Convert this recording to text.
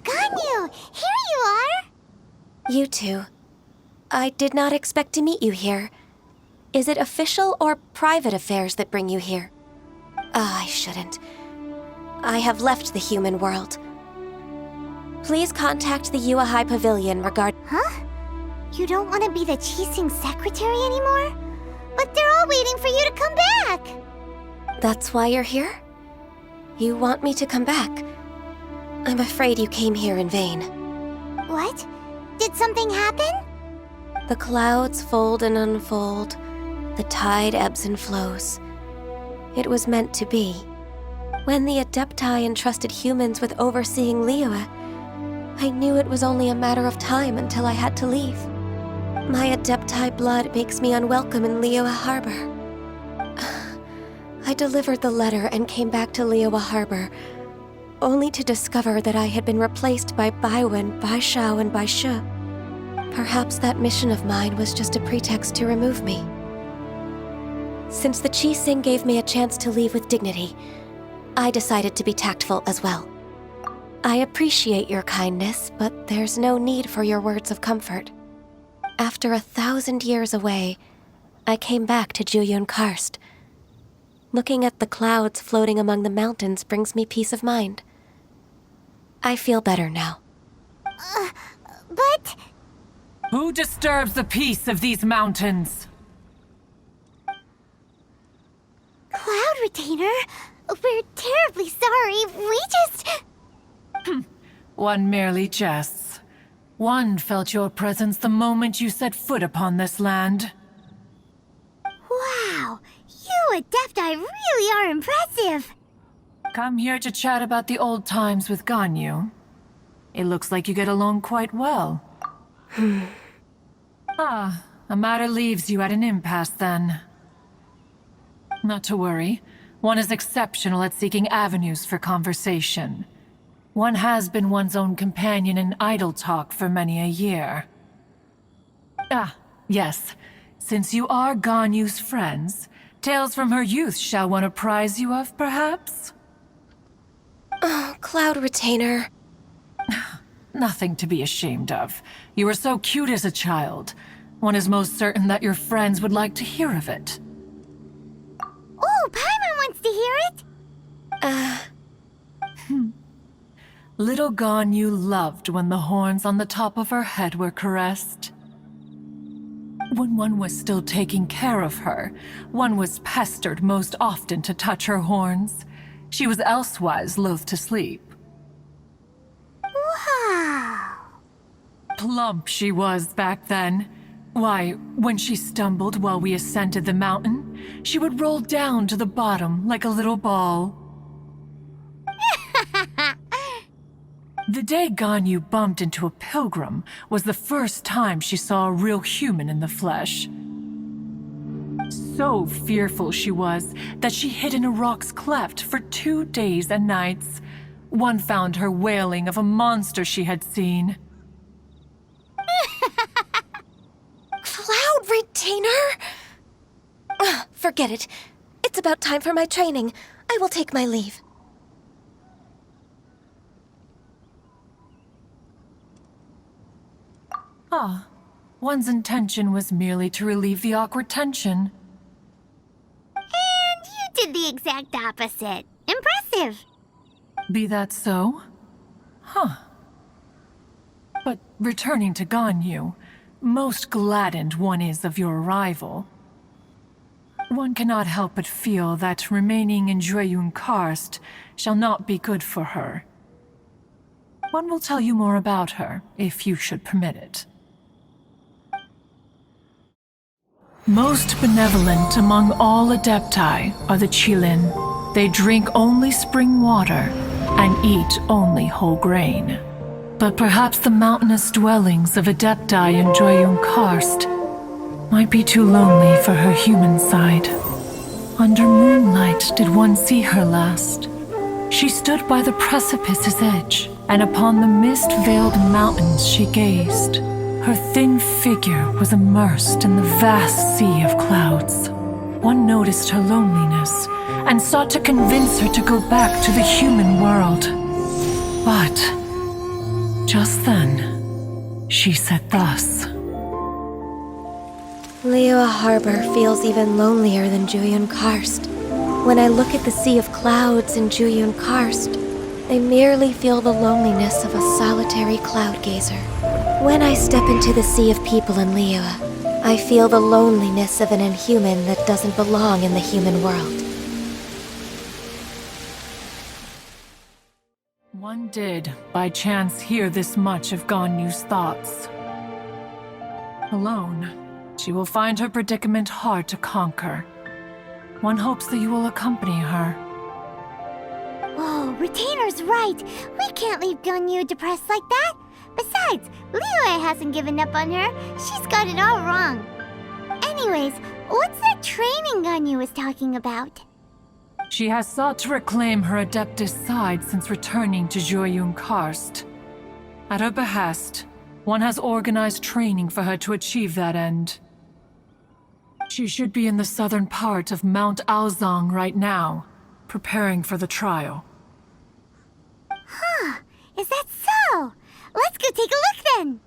Ganyu, here you are! You two. I did not expect to meet you here. Is it official or private affairs that bring you here? I shouldn't. I have left the human world. Please contact the Yua High Pavilion regarding... Huh? You don't want to be the Qixing secretary anymore? But they're all waiting for you to come back! That's why you're here? You want me to come back? I'm afraid you came here in vain. What? Did something happen? The clouds fold and unfold. The tide ebbs and flows. It was meant to be. When the Adepti entrusted humans with overseeing Liyue, I knew it was only a matter of time until I had to leave. My Adepti blood makes me unwelcome in Liyue Harbor. I delivered the letter and came back to Liyue Harbor, only to discover that I had been replaced by Baiwen, Baishao, and Baishu. Perhaps that mission of mine was just a pretext to remove me. Since the Qixing gave me a chance to leave with dignity, I decided to be tactful as well. I appreciate your kindness, but there's no need for your words of comfort. After 1,000 years away, I came back to Juyun Karst. Looking at the clouds floating among the mountains brings me peace of mind. I feel better now. But... Who disturbs the peace of these mountains? Cloud Retainer, we're terribly sorry. We just... One merely jests. One felt your presence the moment you set foot upon this land. Wow, you Adepti really are impressive. Come here to chat about the old times with Ganyu. It looks like you get along quite well. A matter leaves you at an impasse then. Not to worry. One is exceptional at seeking avenues for conversation. One has been one's own companion in idle talk for many a year. Yes. Since you are Ganyu's friends, tales from her youth shall one apprise you of, perhaps? Oh, Cloud Retainer. Nothing to be ashamed of. You were so cute as a child. One is most certain that your friends would like to hear of it. Oh, Paimon wants to hear it! Little Ganyu loved when the horns on the top of her head were caressed. When one was still taking care of her, one was pestered most often to touch her horns. She was elsewise loath to sleep. Wow! Plump she was back then. Why, when she stumbled while we ascended the mountain, she would roll down to the bottom like a little ball. The day Ganyu bumped into a pilgrim was the first time she saw a real human in the flesh. So fearful she was that she hid in a rock's cleft for 2 days and nights. One found her wailing of a monster she had seen. Cloud Retainer? Forget it. It's about time for my training. I will take my leave. One's intention was merely to relieve the awkward tension. And you did the exact opposite. Impressive! Be that so? But returning to Ganyu, most gladdened one is of your arrival. One cannot help but feel that remaining in Juyun Karst shall not be good for her. One will tell you more about her, if you should permit it. Most benevolent among all Adepti are the Qilin. They drink only spring water and eat only whole grain. But perhaps the mountainous dwellings of Adepti in Juyun Karst might be too lonely for her human side. Under moonlight did one see her last. She stood by the precipice's edge, and upon the mist-veiled mountains she gazed. Her thin figure was immersed in the vast sea of clouds. One noticed her loneliness and sought to convince her to go back to the human world. Just then, she said thus. Liyue Harbor feels even lonelier than Juyun Karst. When I look at the sea of clouds in Juyun Karst, I merely feel the loneliness of a solitary cloud gazer. When I step into the sea of people in Liyue, I feel the loneliness of an inhuman that doesn't belong in the human world. One did, by chance, hear this much of Ganyu's thoughts. Alone, she will find her predicament hard to conquer. One hopes that you will accompany her. Whoa, Retainer's right. We can't leave Ganyu depressed like that. Besides, Liyue hasn't given up on her. She's got it all wrong. Anyways, what's that training Ganyu is talking about? She has sought to reclaim her Adeptus side since returning to Juyun Karst. At her behest, one has organized training for her to achieve that end. She should be in the southern part of Mount Aozang right now, preparing for the trial. Huh, is that so? Let's go take a look then!